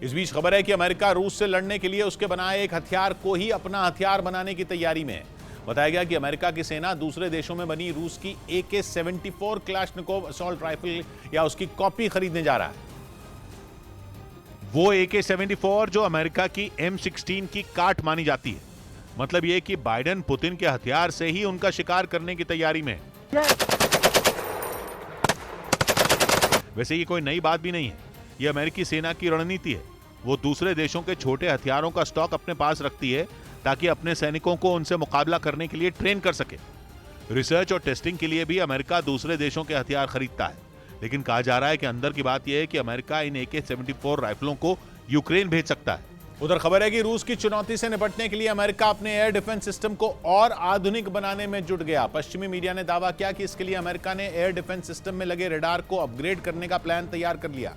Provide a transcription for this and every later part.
इस बीच खबर है कि अमेरिका रूस से लड़ने के लिए उसके बनाए एक हथियार को ही अपना हथियार बनाने की तैयारी में है। बताया गया कि अमेरिका की सेना दूसरे देशों में बनी रूस की AK-74 क्लाशनिकोव असॉल्ट राइफल या उसकी कॉपी खरीदने जा रहा है। वो AK-74 जो अमेरिका की M16 की काट मानी जाती है। मतलब यह कि बाइडेन पुतिन के हथियार से ही उनका शिकार करने की तैयारी में है। वैसे ये कोई नई बात भी नहीं है, ये अमेरिकी सेना की रणनीति है। वो दूसरे देशों के छोटे हथियारों का स्टॉक अपने पास रखती है ताकि अपने सैनिकों को उनसे मुकाबला करने के लिए ट्रेन कर सके। रिसर्च और टेस्टिंग के लिए भी अमेरिका दूसरे देशों के हथियार खरीदता है, लेकिन कहा जा रहा है कि अंदर की बात यह है कि अमेरिका इन AK-74 राइफलों को यूक्रेन भेज सकता है। उधर खबर है कि रूस की चुनौती से निपटने के लिए अमेरिका अपने एयर डिफेंस सिस्टम को और आधुनिक बनाने में जुट गया। पश्चिमी मीडिया ने दावा किया कि इसके लिए अमेरिका ने एयर डिफेंस सिस्टम में लगे रडार को अपग्रेड करने का प्लान तैयार कर लिया।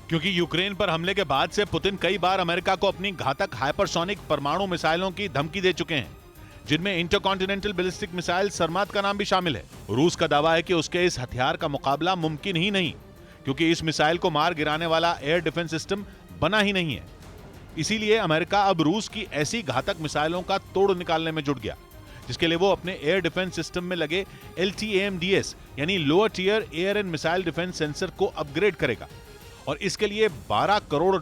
क्योंकि यूक्रेन पर हमले के बाद से पुतिन कई बार अमेरिका को अपनी घातक हाइपरसोनिक परमाणु मिसाइलों की धमकी दे चुके हैं, जिनमें इंटरकॉन्टिनेंटल बैलिस्टिक मिसाइल सरमात का नाम भी शामिल है। रूस का दावा है कि उसके इस हथियार का मुकाबला मुमकिन ही नहीं, क्योंकि इस मिसाइल को मार गिराने वाला एयर डिफेंस सिस्टम बना ही नहीं है। इसीलिए अमेरिका अब रूस की ऐसी घातक मिसाइलों का तोड़ निकालने में जुट गया, जिसके लिए वो अपने एयर डिफेंस सिस्टम में लगे LTAMDS यानी lower tier air and missile defence sensor को अपग्रेड करेगा। और इसके लिए $12 करोड़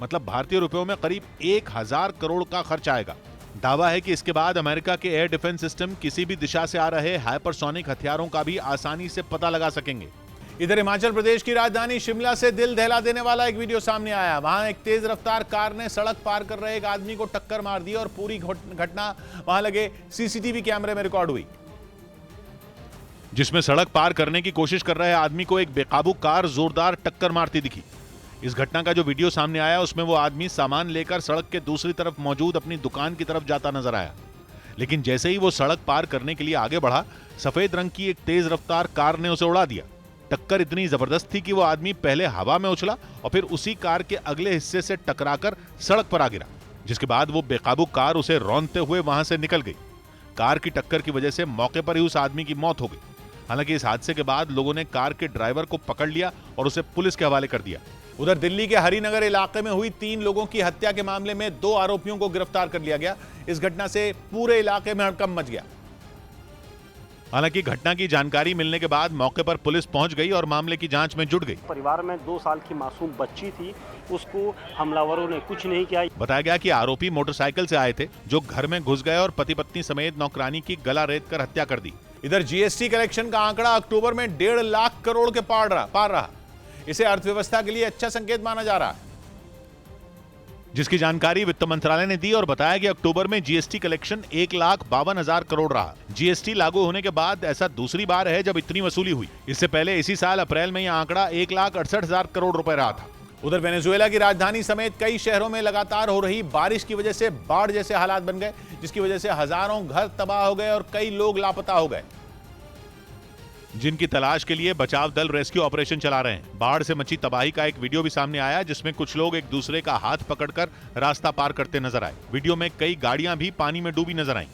मतलब भारतीय रुपयों में करीब 1000 करोड़ का खर्च आएगा। दावा है कि इसके बाद अमेरिका के एयर डिफेंस सिस्टम किसी भी दिशा से आ रहे हाइपरसोनिक हथियारों का भी आसानी से पता लगा सकेंगे। इधर हिमाचल प्रदेश की राजधानी शिमला से दिल दहला देने वाला एक वीडियो सामने आया। वहां एक तेज रफ्तार कार ने सड़क पार कर रहे एक आदमी को टक्कर मार दी और पूरी घटना वहां लगे CCTV कैमरे में रिकॉर्ड हुई, जिसमें सड़क पार करने की कोशिश कर रहे आदमी को एक बेकाबू कार जोरदार टक्कर मारती दिखी। इस घटना का जो वीडियो सामने आया उसमें वो आदमी सामान लेकर सड़क के दूसरी तरफ मौजूद अपनी दुकान की तरफ जाता नजर आया, लेकिन जैसे ही वो सड़क पार करने के लिए आगे बढ़ा, सफेद रंग की एक तेज रफ्तार कार ने उसे उड़ा दिया। टक्कर इतनी जबरदस्त थी कि वो आदमी पहले हवा में उछला और फिर उसी कार के अगले हिस्से से टकराकर सड़क पर आ गिरा, जिसके बाद वो बेकाबू कार उसे रौंदते हुए वहां से निकल गई। कार की टक्कर की वजह से मौके पर ही उस आदमी की मौत हो गई। हालांकि इस हादसे के बाद लोगों ने कार के ड्राइवर को पकड़ लिया और उसे पुलिस के हवाले कर दिया। उधर दिल्ली के हरिनगर इलाके में हुई 3 लोगों की हत्या के मामले में 2 आरोपियों को गिरफ्तार कर लिया गया। इस घटना से पूरे इलाके में हड़कंप मच गया। हालांकि घटना की जानकारी मिलने के बाद मौके पर पुलिस पहुंच गई और मामले की जांच में जुट गई। परिवार में 2 साल की मासूम बच्ची थी, उसको हमलावरों ने कुछ नहीं किया। बताया गया कि आरोपी मोटरसाइकिल से आए थे, जो घर में घुस गए और पति पत्नी समेत नौकरानी की गला रेत कर हत्या कर दी। इधर GST कलेक्शन का आंकड़ा अक्टूबर में 1.5 लाख करोड़ के पार रहा। इसे अर्थव्यवस्था के लिए अच्छा संकेत माना जा रहा है, जिसकी जानकारी वित्त मंत्रालय ने दी और बताया कि अक्टूबर में GST कलेक्शन 1,52,000 करोड़ रहा। GST लागू होने के बाद ऐसा दूसरी बार है जब इतनी वसूली हुई। इससे पहले इसी साल अप्रैल में यह आंकड़ा 1,68,000 करोड़ रुपए रहा था। उधर वेनेजुएला की राजधानी समेत कई शहरों में लगातार हो रही बारिश की वजह से बाढ़ जैसे हालात बन गए, जिसकी वजह से हजारों घर तबाह हो गए और कई लोग लापता हो गए, जिनकी तलाश के लिए बचाव दल रेस्क्यू ऑपरेशन चला रहे हैं। बाढ़ से मची तबाही का एक वीडियो भी सामने आया, जिसमें कुछ लोग एक दूसरे का हाथ पकड़कर रास्ता पार करते नजर आए। वीडियो में कई गाड़ियां भी पानी में डूबी नजर आईं।